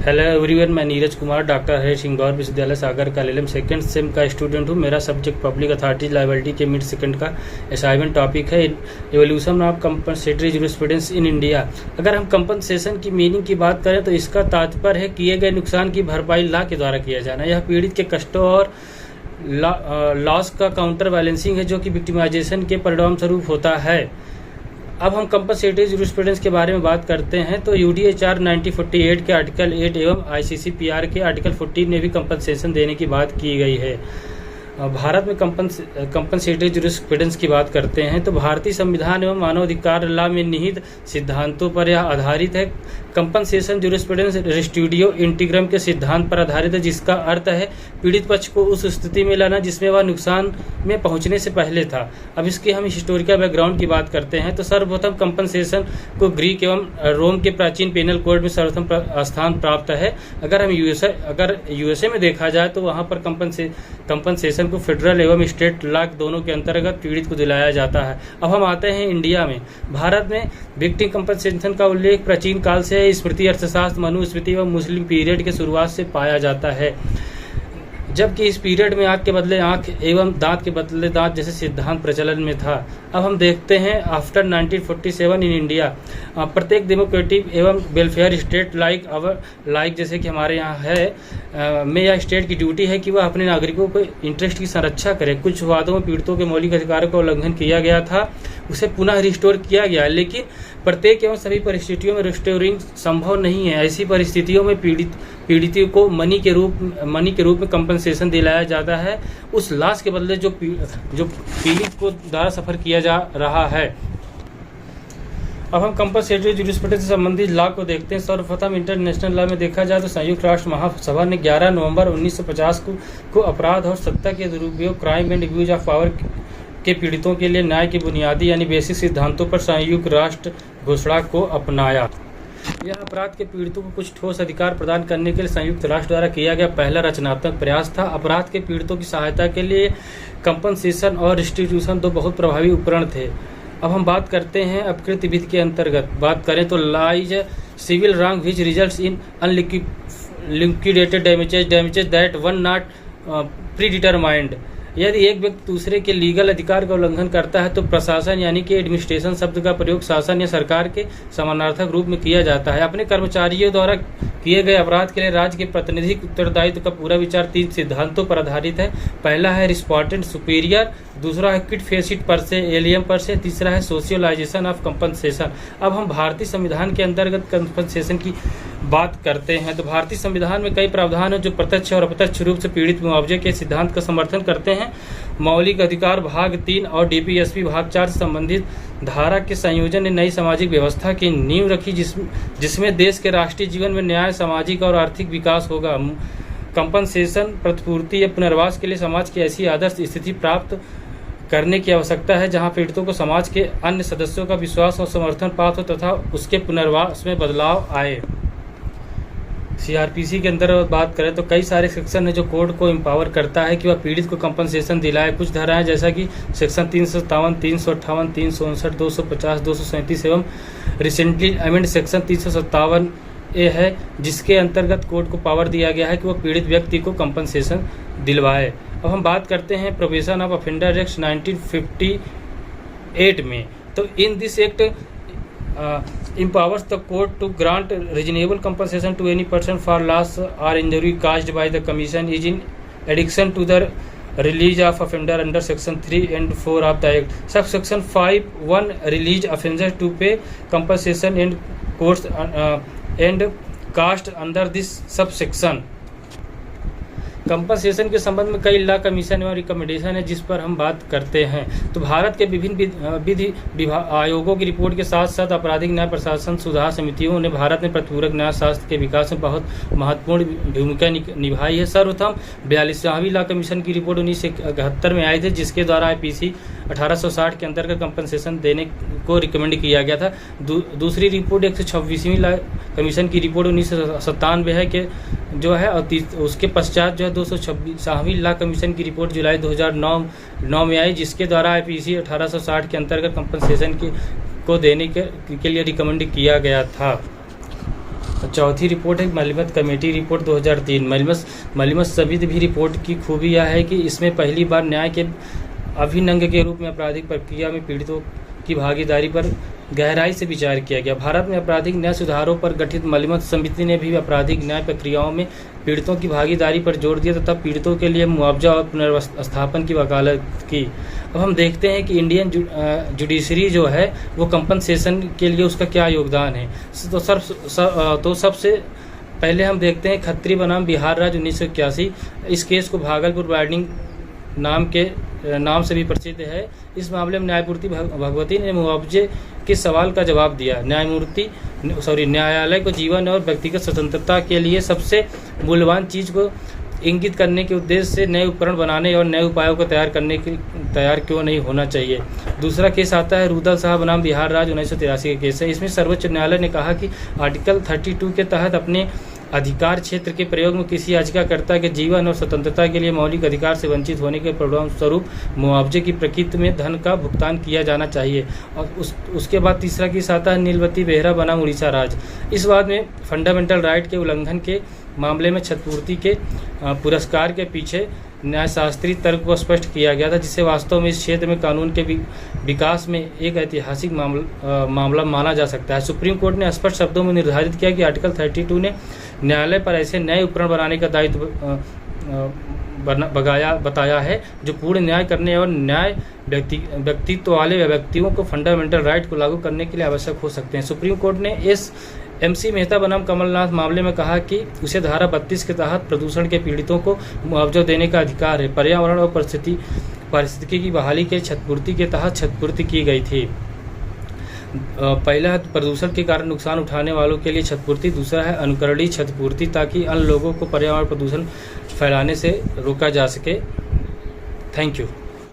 Hello everyone, मैं Neeraj Kumar doctor Harish Singh गौर विश्वविद्यालय सागर का LLM सेकेंड सेम का स्टूडेंट हूँ। मेरा सब्जेक्ट पब्लिक अथॉरिटी लायबिलिटी के मिड सेकंड का असाइनमेंट टॉपिक है evolution of compensatory jurisprudence in India. अगर हम कंपनसेशन की मीनिंग की बात करें तो इसका तात्पर्य है किए गए नुकसान की भरपाई लॉ के द्वारा किया जाना। यह पीड़ित के कष्टों और लॉस का काउंटर बैलेंसिंग है जो कि विक्टिमाइजेशन के परिणाम स्वरूप होता है। अब हम कंपनसेटरी जूरिस्प्रूडेंस के बारे में बात करते हैं तो UDHR 1948 के आर्टिकल 8 एवं ICCPR के आर्टिकल 14 में भी कंपनसेशन देने की बात की गई है। भारत में कंपनसेटरी जूरिस्प्रूडेंस की बात करते हैं तो भारतीय संविधान एवं मानवाधिकार लॉ में निहित सिद्धांतों पर यह आधारित है। कंपनसेशन जूरिस्प्रूडेंस रेस्टिट्यूटिव इंटीग्रम के सिद्धांत पर आधारित है, जिसका अर्थ है पीड़ित पक्ष को उस स्थिति में लाना जिसमें वह नुकसान में पहुंचने से पहले था। अब इसके हम हिस्टोरिकल बैकग्राउंड की बात करते हैं तो सर्वप्रथम कंपनसेशन को ग्रीक एवं रोम के प्राचीन पेनल कोड में सर्वप्रथम स्थान प्राप्त है। अगर यूएसए में देखा जाए तो वहाँ पर कंपनसेशन को फेडरल एवं स्टेट लॉ दोनों के अंतर्गत पीड़ित को दिलाया जाता है। अब हम आते हैं इंडिया में। भारत में विक्टिम कंपनसेशन का उल्लेख प्राचीन काल से स्मृति अर्थशास्त्र, मनुस्मृति एवं मुस्लिम पीरियड के शुरुआत से पाया जाता है, जबकि इस पीरियड में आंख के बदले आंख एवं दांत के बदले दांत जैसे सिद्धांत प्रचलन में था। अब हम देखते हैं आफ्टर 1947 इन इंडिया प्रत्येक डेमोक्रेटिक एवं वेलफेयर स्टेट लाइक जैसे कि हमारे यहाँ है में यह स्टेट की ड्यूटी है कि वह अपने नागरिकों को इंटरेस्ट की संरक्षा करे। कुछ वादों में पीड़ितों के मौलिक अधिकारों का उल्लंघन किया गया था, उसे पुनः रिस्टोर किया गया, लेकिन प्रत्येक एवं सभी परिस्थितियों में रिस्टोरिंग संभव नहीं है। ऐसी परिस्थितियों में पीड़ितों को मनी के रूप में कंपनसेशन दिलाया जाता है उस लॉस के बदले जो पीड़ित को द्वारा सफर किया जा रहा है। अब हम कंपनसेटरी जूरिस्प्रूडेंस से संबंधित लॉ को देखते हैं। सर्वप्रथम इंटरनेशनल लॉ में देखा जाए तो संयुक्त राष्ट्र महासभा ने 11 नवंबर 1950 को अपराध और सत्ता के दुरुपयोग crime and abuse of power के पीड़ितों के लिए न्याय के बुनियादी यानी बेसिक सिद्धांतों पर संयुक्त राष्ट्र घोषणा को अपनाया। यह अपराध के पीड़ितों को कुछ ठोस अधिकार प्रदान करने के लिए संयुक्त राष्ट्र द्वारा किया गया पहला रचनात्मक प्रयास था। अपराध के पीड़ितों की सहायता के लिए कंपनसेशन और रिस्टिट्यूशन दो बहुत प्रभावी उपकरण थे। अब हम बात करते हैं अपकृत विधि के अंतर्गत बात करें तो lies civil wrong which results in unliquidated damages that one not predetermined. यदि एक व्यक्ति दूसरे के लीगल अधिकार का उल्लंघन करता है तो प्रशासन यानी कि एडमिनिस्ट्रेशन शब्द का प्रयोग शासन या सरकार के समानार्थक रूप में किया जाता है। अपने कर्मचारियों द्वारा किए गए अपराध के लिए राज्य के प्रातिनिधिक उत्तरदायित्व का पूरा विचार 3 सिद्धांतों पर आधारित है। पहला है रिस्पोंडेंट सुपीरियर, दूसरा है क्विट फेसिट पर से एलियम पर से, तीसरा है सोशियलाइजेशन ऑफ कंपनसेशन। अब हम भारतीय संविधान के अंतर्गत कंपनसेशन की बात करते हैं तो भारतीय संविधान में कई प्रावधान हैं जो प्रत्यक्ष और अप्रत्यक्ष रूप से पीड़ित मुआवजे के सिद्धांत का समर्थन करते हैं। मौलिक अधिकार भाग 3 और DPSP भाग 4 से संबंधित धारा के संयोजन ने नई सामाजिक व्यवस्था की नींव रखी जिसमें देश के राष्ट्रीय जीवन में न्याय, सामाजिक और आर्थिक विकास होगा। कंपनसेशन प्रतिपूर्ति या पुनर्वास के लिए समाज की ऐसी आदर्श स्थिति प्राप्त करने की आवश्यकता है जहां पीड़ितों को समाज के अन्य सदस्यों का विश्वास और समर्थन प्राप्त हो तथा उसके पुनर्वास में बदलाव आए। CRPC के अंदर बात करें तो कई सारे सेक्शन है जो कोर्ट को एम्पावर करता है कि वह पीड़ित को कंपनसेशन दिलाए। कुछ धाराएं जैसा कि सेक्शन 357, 358, 359, 250, 237 एवं रिसेंटली अमेंड सेक्शन 357A है, जिसके अंतर्गत कोर्ट को पावर दिया गया है कि वह पीड़ित व्यक्ति को कंपनसेशन दिलवाए। अब हम बात करते हैं प्रोविजन ऑफ ऑफेंडर एक्ट 1958 में तो in this act empowers the court to grant reasonable compensation to any person for loss or injury caused by the commission is in addition to the release of offender under section 3 and 4 of the act. Subsection 5(1) release offenders to pay compensation and costs and cost under this subsection. Compensation के संबंध में कई law commission एवं recommendation है जिस पर हम बात करते हैं तो भारत के विभिन्न विधि आयोगों की रिपोर्ट के साथ साथ आपराधिक न्याय प्रशासन सुधार समितियों ने भारत में प्रतिपूरक न्याय शास्त्र के विकास में बहुत महत्वपूर्ण भूमिका निभाई है। सर्वप्रथम 42वां लॉ कमीशन की रिपोर्ट 1971 में आई थी जिसके द्वारा IPC 1860 के अंतर्गत कंपनसेशन देने को रिकमेंड किया गया था। दूसरी रिपोर्ट 126वीं लॉ कमीशन की रिपोर्ट 1997 है कि जो है और उसके पश्चात जो है 226वीं लॉ कमीशन की रिपोर्ट जुलाई 2009 में आई जिसके द्वारा IPC 1860 के अंतर्गत कंपनसेशन को देने के लिए रिकमेंड किया गया था। चौथी रिपोर्ट है मलिमत कमेटी रिपोर्ट 2003। मलिमत समिति भी रिपोर्ट की खूबी यह है कि इसमें पहली बार न्याय के अभिनंग के रूप में आपराधिक प्रक्रिया में पीड़ितों की भागीदारी पर गहराई से विचार किया गया। भारत में आपराधिक न्याय सुधारों पर गठित मलिमत समिति ने भी आपराधिक न्याय प्रक्रियाओं में पीड़ितों की भागीदारी पर जोर दिया तथा पीड़ितों के लिए मुआवजा और पुनर्स्थापन की वकालत की। अब हम देखते हैं कि इंडियन जुडिशरी जो है वो कंपनसेशन के लिए उसका क्या योगदान है। तो सबसे पहले हम देखते हैं खत्री बनाम बिहार राज्य 1981। इस केस को भागलपुर बाइंडिंग नाम से भी प्रसिद्ध है। इस मामले में न्यायमूर्ति भगवती ने मुआवजे के सवाल का जवाब दिया। न्यायालय को जीवन और व्यक्तिगत स्वतंत्रता के लिए सबसे मूल्यवान चीज को इंगित करने के उद्देश्य से नए उपकरण बनाने और नए उपायों को तैयार क्यों नहीं होना चाहिए। दूसरा केस आता है रुदल साहब बनाम बिहार राज्य 1983 का केस है। इसमें सर्वोच्च न्यायालय ने कहा कि आर्टिकल 32 के तहत अपने अधिकार क्षेत्र के प्रयोग में किसी याचिकाकर्ता के जीवन और स्वतंत्रता के लिए मौलिक अधिकार से वंचित होने के परिणाम स्वरूप मुआवजे की प्रकृति में धन का भुगतान किया जाना चाहिए। और उसके बाद तीसरा केस आता है नीलवती बेहरा बनाम उड़ीसा राज्य। इस बात में फंडामेंटल राइट के उल्लंघन के मामले में क्षतिपूर्ति के पुरस्कार के पीछे न्यायशास्त्रीय तर्क को स्पष्ट किया गया था, जिसे वास्तव में इस क्षेत्र में कानून के विकास में एक ऐतिहासिक मामला माना जा सकता है। सुप्रीम कोर्ट ने स्पष्ट शब्दों में निर्धारित किया कि आर्टिकल 32 ने न्यायालय पर ऐसे नए उपकरण बनाने का दायित्व बताया है जो पूर्ण न्याय करने और न्याय व्यक्तित्व वाले व्यक्तियों को फंडामेंटल राइट को लागू करने के लिए आवश्यक हो सकते हैं। सुप्रीम कोर्ट ने इस MC मेहता बनाम कमलनाथ मामले में कहा कि उसे धारा 32 के तहत प्रदूषण के पीड़ितों को मुआवजा देने का अधिकार है। पर्यावरण और पारिस्थितिकी की बहाली के क्षतिपूर्ति के तहत क्षतिपूर्ति की गई थी। पहला प्रदूषण के कारण नुकसान उठाने वालों के लिए क्षतिपूर्ति, दूसरा है अनुकरणीय क्षतिपूर्ति ताकि अन्य लोगों को पर्यावरण प्रदूषण फैलाने से रोका जा सके। Thank you.